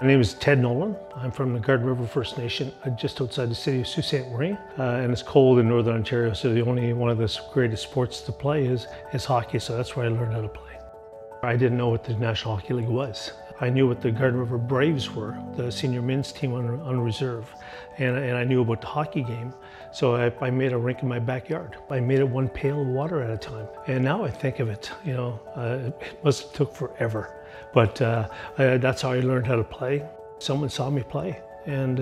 My name is Ted Nolan. I'm from the Garden River First Nation, just outside the city of Sault Ste. Marie. And it's cold in Northern Ontario, so the only one of the greatest sports to play is hockey, so that's where I learned how to play. I didn't know what the National Hockey League was. I knew what the Garden River Braves were, the senior men's team on reserve, and I knew about the hockey game. So I made a rink in my backyard. I made it one pail of water at a time. And now I think of it, it must have took forever. But that's how I learned how to play. Someone saw me play and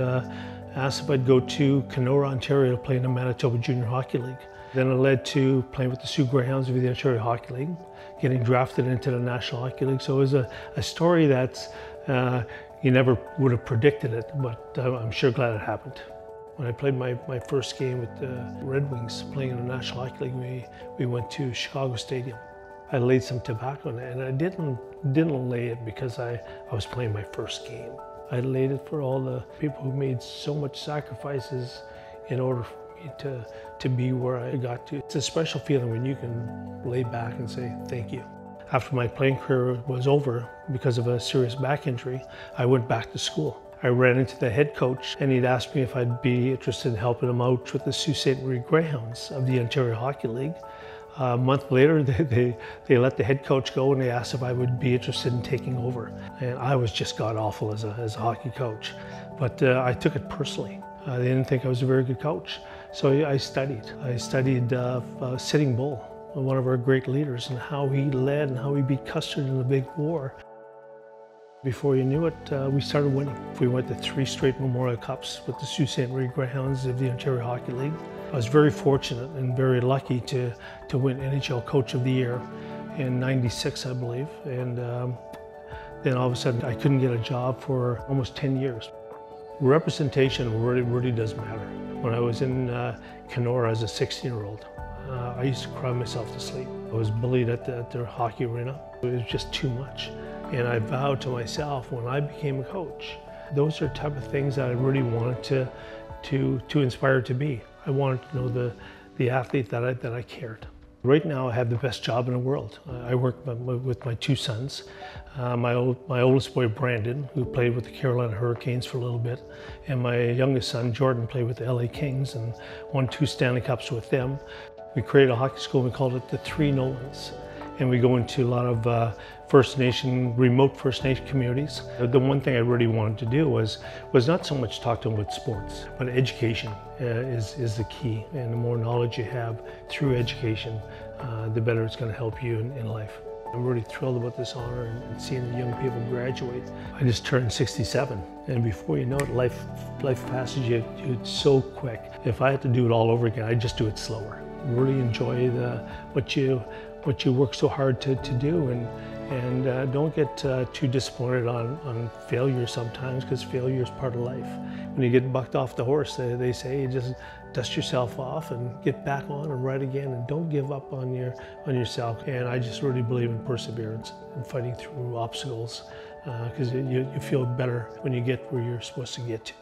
asked if I'd go to Kenora, Ontario to play in the Manitoba Junior Hockey League. Then it led to playing with the Soo Greyhounds of the Ontario Hockey League, getting drafted into the National Hockey League. So it was a story that's, you never would have predicted it, but I'm sure glad it happened. When I played my first game with the Red Wings, playing in the National Hockey League, we went to Chicago Stadium. I laid some tobacco in it, and I didn't lay it because I was playing my first game. I laid it for all the people who made so much sacrifices in order for me to be where I got to. It's a special feeling when you can lay back and say thank you. After my playing career was over, because of a serious back injury, I went back to school. I ran into the head coach, and he'd asked me if I'd be interested in helping him out with the Sault Ste. Marie Greyhounds of the Ontario Hockey League. A month later, they let the head coach go, and they asked if I would be interested in taking over. And I was just god-awful as a hockey coach, but I took it personally. They didn't think I was a very good coach, so I studied. I studied Sitting Bull, one of our great leaders, and how he led and how he beat Custer in the big war. Before you knew it, we started winning. We went to 3 straight Memorial Cups with the Sault Ste. Marie Greyhounds of the Ontario Hockey League. I was very fortunate and very lucky to win NHL Coach of the Year in '96, I believe. And then all of a sudden, I couldn't get a job for almost 10 years. Representation really does matter. When I was in Kenora as a 16-year-old, I used to cry myself to sleep. I was bullied at their hockey arena. It was just too much. And I vowed to myself when I became a coach, those are the type of things that I really wanted to inspire to be. I wanted to know the athlete that I cared. Right now I have the best job in the world. I work with my 2 sons. My oldest boy, Brandon, who played with the Carolina Hurricanes for a little bit, and my youngest son, Jordan, played with the LA Kings and won 2 Stanley Cups with them. We created a hockey school, we called it the 3 Nolans. And we go into a lot of remote First Nation communities. The one thing I really wanted to do was not so much talk to them about sports, but education is the key. And the more knowledge you have through education, the better it's going to help you in life. I'm really thrilled about this honor and seeing the young people graduate. I just turned 67, and before you know it, life passes you so quick. If I had to do it all over again, I'd just do it slower. Really enjoy what you work so hard to do, and don't get too disappointed on failure sometimes, because failure is part of life. When you get bucked off the horse, they say you just dust yourself off and get back on and ride again, and don't give up on yourself. And I just really believe in perseverance and fighting through obstacles, because you feel better when you get where you're supposed to get to.